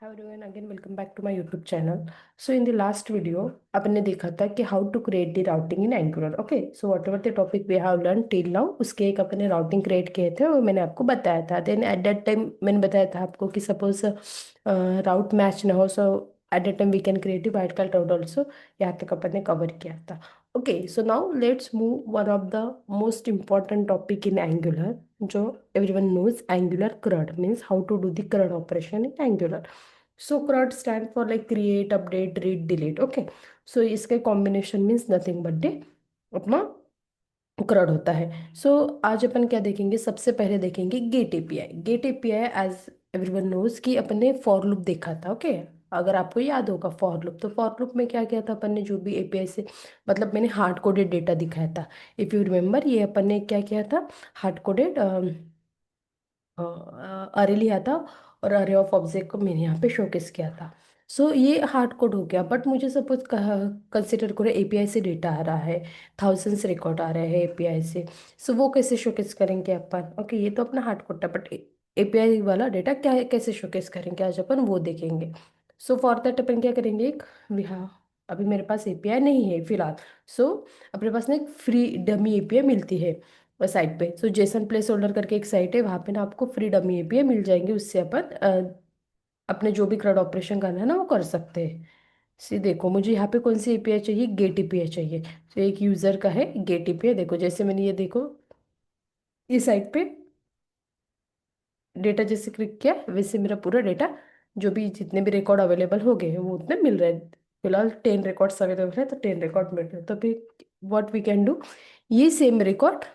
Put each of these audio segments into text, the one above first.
Hello everyone, again welcome back to my YouTube channel. So in the last video, आपने देखा था कि how to create the routing in Angular. Okay, so whatever the topic we have learned till now, उसके एक अपने routing create किए थे और मैंने आपको बताया था. Then at that time मैंने बताया था आपको कि suppose route match ना हो, so at that time we can create a wildcard route also. यहाँ तक अपन ने cover किया था. Okay, so now let's move one of the most important topic in Angular. जो everyone knows, Angular CRUD means how to do the CRUD operation in Angular. So CRUD stand for like create, update, read, delete. Okay. So इसके combination means nothing but the अपना CRUD होता है. So आज अपन क्या देखेंगे, सबसे पहले देखेंगे get API. Get API as everyone knows कि अपन ने फॉर लूप देखा था. ओके, अगर आपको याद होगा फॉर लूप, तो फॉर लूप में क्या किया था अपन ने, जो भी एपीआई से मतलब मैंने हार्ड कोडेड डेटा दिखाया था. इफ यू रिमेम्बर, ये अपन ने क्या किया था, हार्ड कोडेड अरे लिया था और अरे ऑफ ऑब्जेक्ट को मैंने यहाँ पे शोकेस किया था. सो ये हार्ड कोड हो गया. बट मुझे सपोज कंसिडर करो एपीआई से डेटा आ रहा है, थाउजेंड्स रिकॉर्ड आ रहे हैं एपीआई से. सो वो कैसे शोकेस करेंगे अपन. ओके, ये तो अपना हार्ड कोड था, बट एपीआई वाला डेटा क्या कैसे शोकेस करेंगे आज अपन वो देखेंगे. सो फॉर दैट अपन क्या करेंगे, एक हाँ, अभी मेरे पास एपीआई नहीं है फिलहाल. सो अपने पास ना एक फ्री डमी एपीआई मिलती है साइट पे. सो जेसन प्लेस होल्डर करके एक साइट है, वहाँ पे ना आपको फ्री डमी एपीआई मिल जाएंगे. उससे अपन अपने जो भी क्राउड ऑपरेशन करना है ना वो कर सकते हैं. सी देखो, मुझे यहाँ पे कौन सी एपीआई चाहिए, गेट एपीआई चाहिए. तो एक यूजर का है गेट एपीआई. देखो जैसे मैंने ये देखो, इस साइट पे डेटा जैसे क्लिक किया, वैसे मेरा पूरा डेटा, जो भी जितने भी रिकॉर्ड अवेलेबल हो गए हैं, वो उतने मिल रहे हैं. फिलहाल 10 रिकॉर्ड्स अवेलेबल है, तो 10 रिकॉर्ड मिल रहे हैं. तो फिर व्हाट वी कैन डू, ये सेम रिकॉर्ड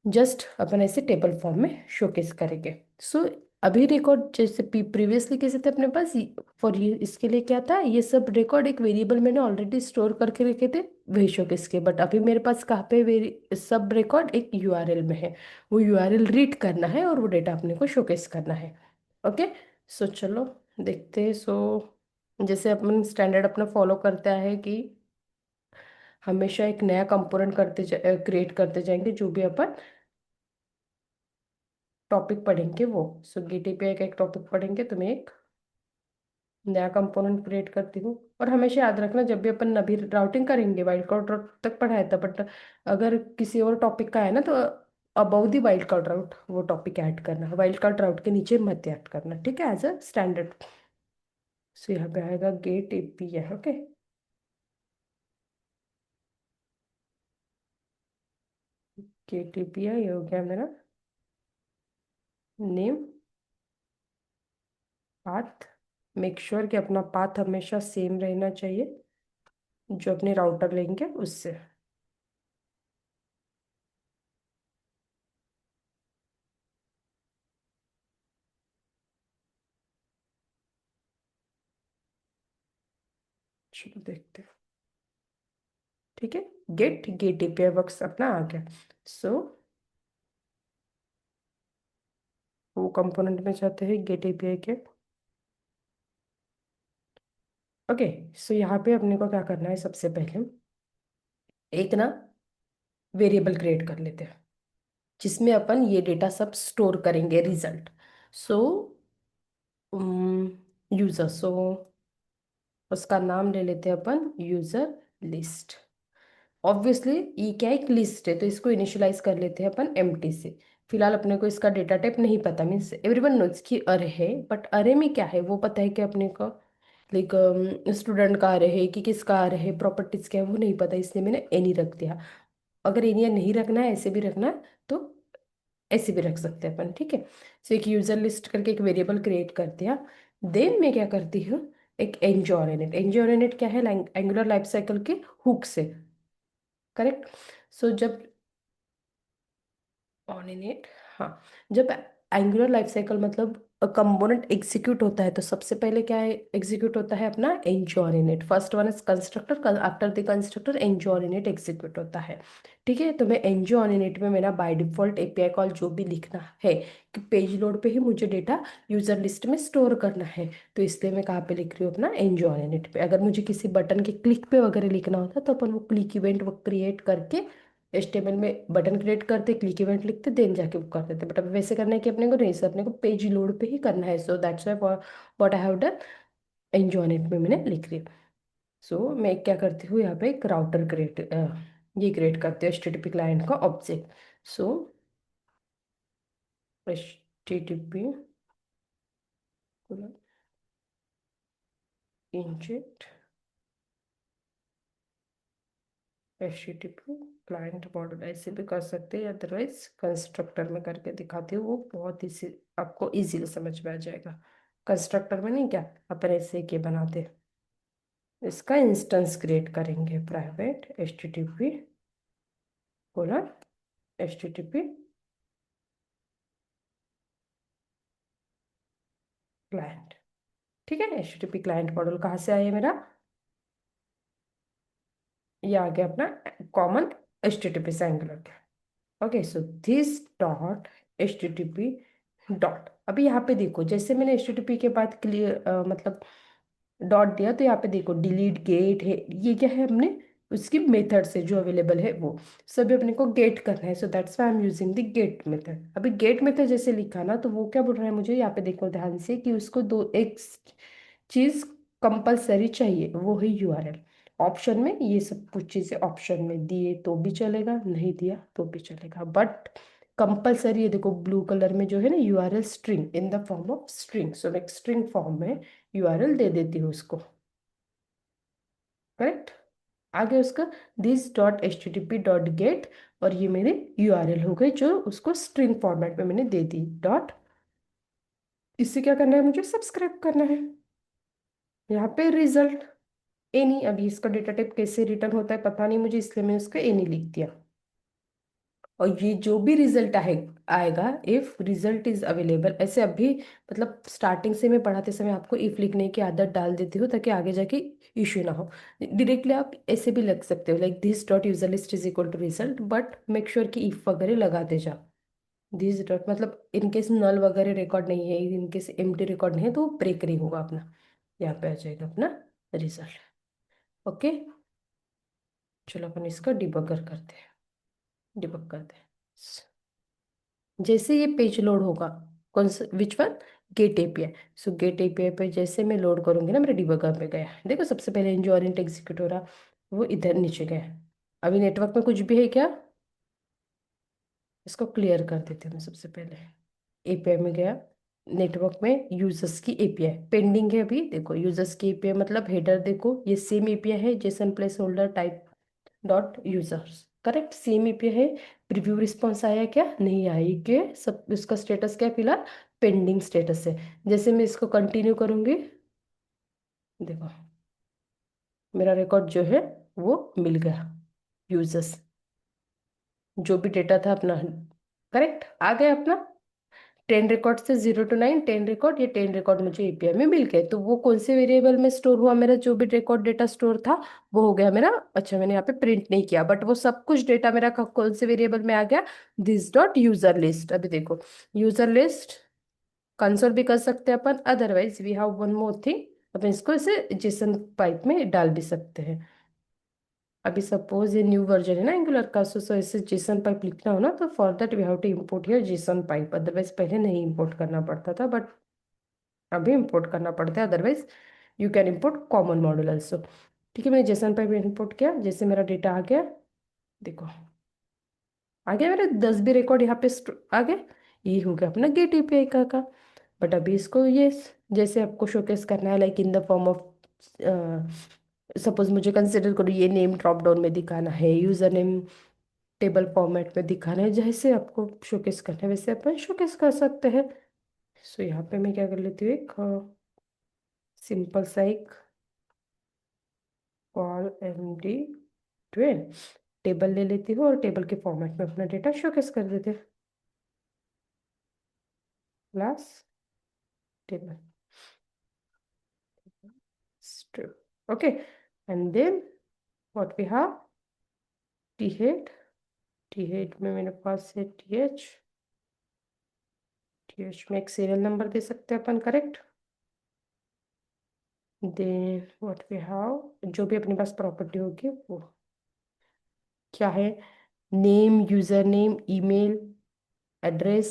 जस्ट अपन ऐसे टेबल फॉर्म में शोकेस करेंगे. सो अभी रिकॉर्ड जैसे प्रीवियसली कैसे थे अपने पास, फॉर ये इसके लिए क्या था, ये सब रिकॉर्ड एक वेरिएबल मैंने ऑलरेडी स्टोर करके रखे थे वही शोकेस के. बट अभी मेरे पास कहाँ पे सब रिकॉर्ड एक यूआरएल में है. वो यूआरएल रीड करना है और वो डेटा अपने को शोकेस करना है. ओके, सो चलो देखते हैं. सो जैसे अपन स्टैंडर्ड अपना फॉलो करता है कि हमेशा एक नया कंपोनेंट क्रिएट करते जाएंगे जो भी अपन टॉपिक पढ़ेंगे वो. सो गेट एपीआई का एक टॉपिक पढ़ेंगे तो मैं एक नया कंपोनेंट क्रिएट करती हूँ. और हमेशा याद रखना, जब भी अपन अभी राउटिंग करेंगे, वाइल्ड कार्ड राउट तक पढ़ाया था, बट अगर किसी और टॉपिक का है ना, तो अबाउ दी वाइल्ड कार्ड राउट वो टॉपिक ऐड करना, वाइल्ड कार्ड राउट के नीचे मत ऐड करना. ठीक है, एज अ स्टैंडर्ड. सो यहाँ पे आएगा get API. Okay, get API हो गया मेरा नेम, पाथ. मेक श्योर कि अपना पाथ हमेशा सेम रहना चाहिए जो अपने राउटर लेंगे उससे. चलो देखते हैं. ठीक है, गेट एपीआई बॉक्स अपना आ गया. सो वो कंपोनेंट में जाते हैं गेट एपीआई के. ओके, सो यहाँ पे अपने को क्या करना है, सबसे पहले एक ना वेरिएबल क्रिएट कर लेते हैं जिसमें अपन ये डेटा सब स्टोर करेंगे, रिजल्ट. सो यूजर, सो उसका नाम ले लेते हैं अपन यूजर लिस्ट. ऑब्वियसली ये क्या है, एक लिस्ट है, तो इसको इनिशियलाइज कर लेते हैं अपन एम्प्टी से. फिलहाल अपने को इसका डेटा टाइप नहीं पता, मीन्स एवरीवन नोज कि अरे है, बट अरे में क्या है वो पता है कि अपने को, लाइक स्टूडेंट का अरे है कि किसका अरे है, प्रॉपर्टीज क्या है वो नहीं पता, इसलिए मैंने एनी रख दिया. अगर एनी नहीं रखना है, ऐसे भी रखना है तो ऐसे भी रख सकते हैं अपन. ठीक है, सो एक यूजर लिस्ट करके एक वेरिएबल क्रिएट कर दिया. देन मैं क्या करती हूँ, एक एनजॉय इनिट. एनजॉय इनिट क्या है, एंगुलर लाइफ साइकिल के हुक से. करेक्ट. सो जब ऑन इनिट, हाँ, जब एंगुलर लाइफ साइकिल मतलब कंपोनेंट एग्जीक्यूट होता है, तो सबसे पहले क्या है एग्जीक्यूट होता है अपना enjoy init. First one is constructor, after the constructor enjoy init execute होता है. ठीक है, तो मैं एंजॉय इनिट में मेरा बाय डिफॉल्ट एपीआई कॉल जो भी लिखना है कि पेज लोड पे ही मुझे डेटा यूजर लिस्ट में स्टोर करना है, तो इसलिए मैं कहाँ पे लिख रही हूँ, अपना एंजॉय इनिट पे. अगर मुझे किसी बटन के क्लिक पे वगैरह लिखना होता तो अपन वो क्लिक इवेंट वो क्रिएट करके HTML में बटन क्रिएट करते, क्लिक इवेंट लिखते, देन जाके बुक कर देते, बट अब वैसे करना है कि अपने को नहीं सर, अपने को पेज लोड पे ही करना है। So that's why what I have done, enjoy it में मैंने लिख दिया। सो मैं क्या करती हूँ यहाँ पे एक राउटर क्रिएट, ये क्रिएट करते हैं HTTP क्लाइंट का ऑब्जेक्ट। सो HTTP inject HTTP client model, ऐसे भी कर सकते हैं, अदरवाइज कंस्ट्रक्टर में करके दिखाती हूँ, वो बहुत ही आपको इजीली समझ में आ जाएगा। कंस्ट्रक्टर में नहीं, क्या अपन ऐसे के बनाते हैं। इसका इंस्टेंस क्रिएट करेंगे, private HTTP colon HTTP client. ठीक है, HTTP क्लाइंट मॉडल कहाँ से आया मेरा, ये आ गया अपना कॉमन HTTP से एंगुलर के। Okay, so this dot HTTP dot, अभी यहाँ पे देखो जैसे मैंने HTTP के बाद क्लियर मतलब डॉट दिया, तो यहाँ पे देखो डिलीट गेट है, ये क्या है, हमने उसकी मेथड से जो अवेलेबल है वो सभी अपने को गेट करना है। So that's why I am using the get method. अभी गेट मेथड जैसे लिखा ना, तो वो क्या बोल रहा है मुझे, यहाँ पे देखो ध्यान से कि उसको दो एक चीज कंपलसरी चाहिए, वो है URL। ऑप्शन में ये सब कुछ चीजें ऑप्शन में दिए तो भी चलेगा, नहीं दिया तो भी चलेगा, बट कंपलसरी है। देखो ब्लू कलर में जो है ना, URL string in the form of string, so मैं स्ट्रिंग फॉर्म में URL दे देती हूँ उसको। करेक्ट, आगे उसका this dot HTTP dot get, और ये मेरे URL हो गए जो उसको स्ट्रिंग फॉर्मेट में मैंने दे दी डॉट। इससे क्या करना है, मुझे सब्सक्राइब करना है। यहाँ पे रिजल्ट एनी, अभी इसका डेटा टाइप कैसे रिटर्न होता है पता नहीं मुझे, इसलिए मैंने उसका एनी लिख दिया। और ये जो भी रिजल्ट आएगा, इफ रिजल्ट इज अवेलेबल, ऐसे अभी मतलब स्टार्टिंग से मैं पढ़ाते समय आपको इफ लिखने की आदत डाल देती हूँ, ताकि आगे जाके इश्यू ना हो। डायरेक्टली आप ऐसे भी लग सकते हो, like this dot user list is equal to result, but make sure कि इफ वगैरह लगाते जाओ। दिस डॉट मतलब इनकेस नल वगैरह रिकॉर्ड नहीं है, इनकेस एम्प्टी रिकॉर्ड नहीं है, तो ब्रेक नहीं होगा अपना, यहाँ पे आ जाएगा अपना रिजल्ट। ओके, चलो अपन इसका डिबगर करते हैं, डिबग करते हैं। जैसे ये पेज लोड होगा, कौन सा, which one, get API। So get API पे जैसे मैं लोड करूंगी ना, मेरे डिबगर पे गया, देखो सबसे पहले इंजॉइंट एग्जीक्यूट हो रहा, वो इधर नीचे गया। अभी नेटवर्क में कुछ भी है क्या, इसको क्लियर कर देते हैं मैं सबसे पहले। API में गया, नेटवर्क में यूजर्स की API पेंडिंग है अभी, देखो यूजर्स की API मतलब हेडर, देखो ये सेम API है, Jason place holder type dot users, correct same API है। प्रीव्यू रिस्पॉन्स आया क्या, नहीं आई, कि सब इसका स्टेटस क्या है, फिलहाल पेंडिंग स्टेटस है। जैसे मैं इसको कंटिन्यू करूंगी, देखो मेरा रिकॉर्ड जो है वो मिल गया, यूजर्स जो भी डेटा था अपना, करेक्ट आ गया अपना। 10 रिकॉर्ड से 0 to 9, 10 रिकॉर्ड, ये 10 रिकॉर्ड मुझे API में मिल गए। तो वो कौन से वेरिएबल में स्टोर हुआ, मेरा जो भी रिकॉर्ड डेटा स्टोर था वो हो गया मेरा। अच्छा मैंने यहाँ पे प्रिंट नहीं किया, बट वो सब कुछ डेटा मेरा कौन से वेरिएबल में आ गया, दिस डॉट यूजर लिस्ट। अभी देखो यूजर लिस्ट कंसोल भी कर सकते हैं अपन, otherwise we have one more thing, अपन इसको इसे जेसन पाइप में डाल भी सकते हैं। अभी सपोज ये न्यू वर्जन है ना एंगुलर का, सो इसे जेसन पाइप लिखना हो ना, तो for that we have to import here JSON pipe, otherwise पहले नहीं इम्पोर्ट करना पड़ता था, बट अभी इम्पोर्ट करना पड़ता है। Otherwise you can import common model also. ठीक है, मैंने जेसन पाइप इम्पोर्ट किया, जैसे मेरा डेटा आ गया, देखो आ गया मेरे 10 भी रिकॉर्ड यहाँ पे आ गए। ये हो गया अपना गेट API का। बट अभी इसको ये जैसे आपको शोकेस करना है, like in the form of, suppose मुझे कंसिडर करो ये नेम ड्रॉप डाउन में दिखाना है, यूजर नेम टेबल फॉर्मेट में दिखाना है, जैसे आपको शोकेस करना है वैसे अपन शोकेस कर सकते हैं। सो यहाँ पे मैं क्या कर लेती हूँ, एक सिंपल सा एक कॉल MD12 टेबल ले लेती हूँ, और टेबल के फॉर्मेट में अपना डेटा शोकेस कर देते हैं, class table strip, okay, and then what we have, th th में मेरे पास है th में एक सीरियल नंबर दे सकते हैं अपन, correct. Then what we have, जो भी अपने पास प्रॉपर्टी होगी वो क्या है, name, user name, email address.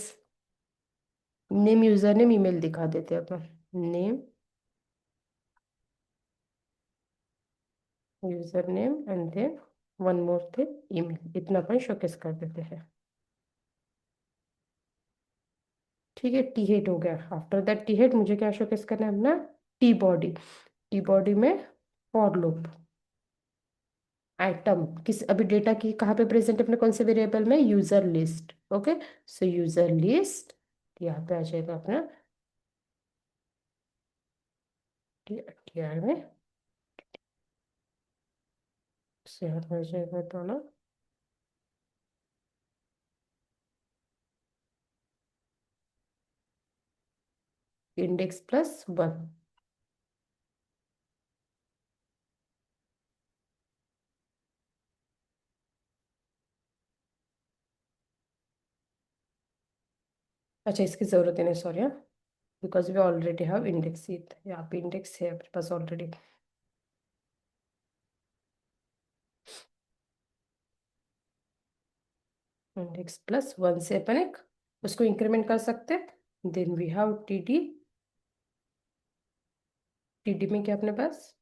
Name, user name, email दिखा देते हैं अपन। Name, user name and then one more the email, इतना अपन शोकेस कर देते हैं। ठीक है, टी हेड हो गया। आफ्टर दैट टी हेड मुझे क्या शोकेस करना है अपना? T body. टी बॉडी में फॉर लूप। आइटम किस, अभी डेटा की कहाँ पे प्रेजेंट है अपने, कौन से वेरिएबल में? User list. ओके, सो यूजर लिस्ट यहाँ पे आ जाएगा अपना टीआर में, से यहाँ पे आ जाएगा तो ना इंडेक्स प्लस वन। अच्छा, इसकी जरूरत ही नहीं, sorry, because we already have index, यहाँ पे इंडेक्स है अपने पास ऑलरेडी। इंडेक्स प्लस वन से अपन एक उसको इंक्रीमेंट कर सकते हैं। Then we have T D. T D में क्या अपने पास?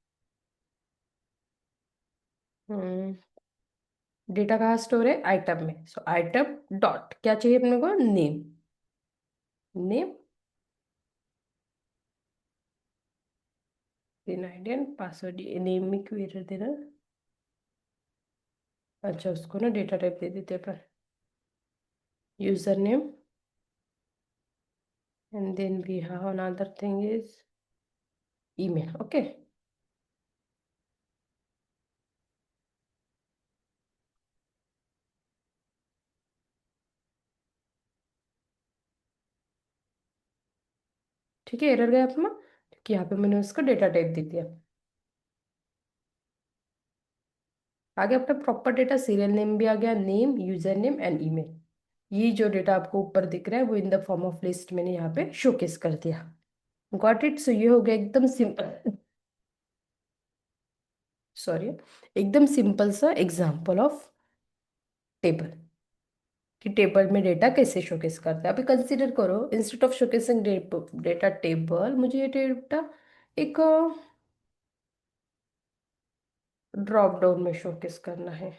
डेटा कहाँ स्टोर है? आइटम में। सो आइटम डॉट क्या चाहिए अपने को? Name. Name, then ID and password. Name में क्यों एरर देना? अच्छा, उसको ना डेटा टाइप दे देते हैं पर। User name and then we have another thing is email. Okay, ठीक है, एरर गया अपना क्योंकि यहाँ पे मैंने उसका डेटा टाइप दे दिया। आगे अपना प्रॉपर डेटा, सीरियल नेम भी आ गया, name, user name and email. ये जो डेटा आपको ऊपर दिख रहा है वो इन द फॉर्म ऑफ लिस्ट मैंने यहाँ पे शोकेस कर दिया। Got it? सो ये हो गया एकदम सिंपल, सॉरी, एकदम सिंपल सा एग्जांपल ऑफ टेबल, कि टेबल में डेटा कैसे शोकेस करता है। अभी कंसीडर करो, instead of showcasing data table, मुझे ये डेटा एक ड्रॉप डाउन में शोकेस करना है।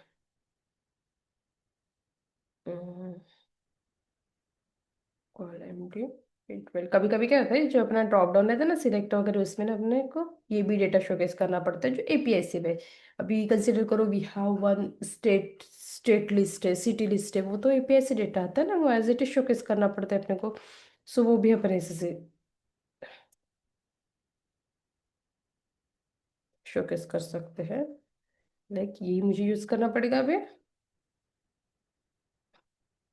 Column D, twelve. कभी कभी क्या होता है, जो अपना ड्रॉप डाउन रहता है ना सिलेक्ट वगैरह, उसमें ना अपने को ये भी डेटा शोकेस करना पड़ता है जो एपीआई से है। अभी कंसीडर करो we have one state list है, सिटी लिस्ट है, वो तो एपीआई से डेटा आता है ना, वो एज इट इज शोकेस करना पड़ता है अपने को। सो वो भी अपन ऐसे से शोकेस कर सकते हैं। लाइक यही मुझे यूज करना पड़ेगा अभी,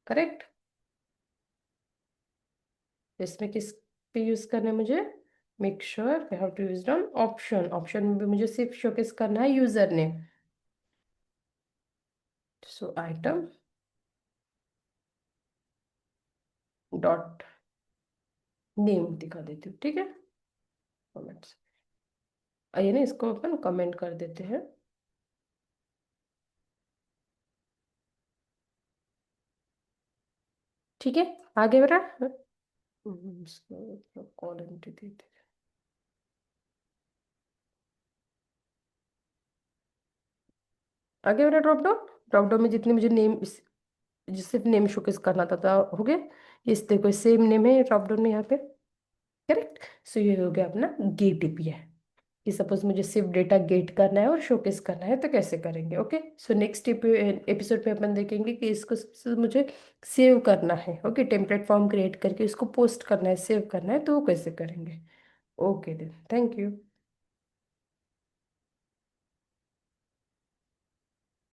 करेक्ट? इसमें किस पे यूज करना है मुझे? Make sure we have to use on option. Option में भी मुझे सिर्फ शोकेस करना है user name. So item dot name दिखा देती हूँ, ठीक है? कमेंट्स, आइए ना इसको अपन कमेंट कर देते हैं। ठीक है, आगे बढ़ा। इसको कॉलम दे देते हैं। आगे बढ़ा, ड्रॉप डाउन। ड्रॉप डाउन में जितने मुझे नेम, जिस सिर्फ नेम शोकेस करना था हो गया। इस देखो सेम नेम है ड्रॉप डाउन में यहाँ पे, करेक्ट? सो ये हो गया अपना गेट एपीआई, कि सपोज मुझे सिर्फ डेटा गेट करना है और शोकेस करना है तो कैसे करेंगे। ओके, सो नेक्स्ट एपिसोड पे अपन देखेंगे कि इसको मुझे सेव करना है। ओके, टेम्पलेट फॉर्म क्रिएट करके इसको पोस्ट करना है, सेव करना है, तो वो कैसे करेंगे। Okay then, thank you.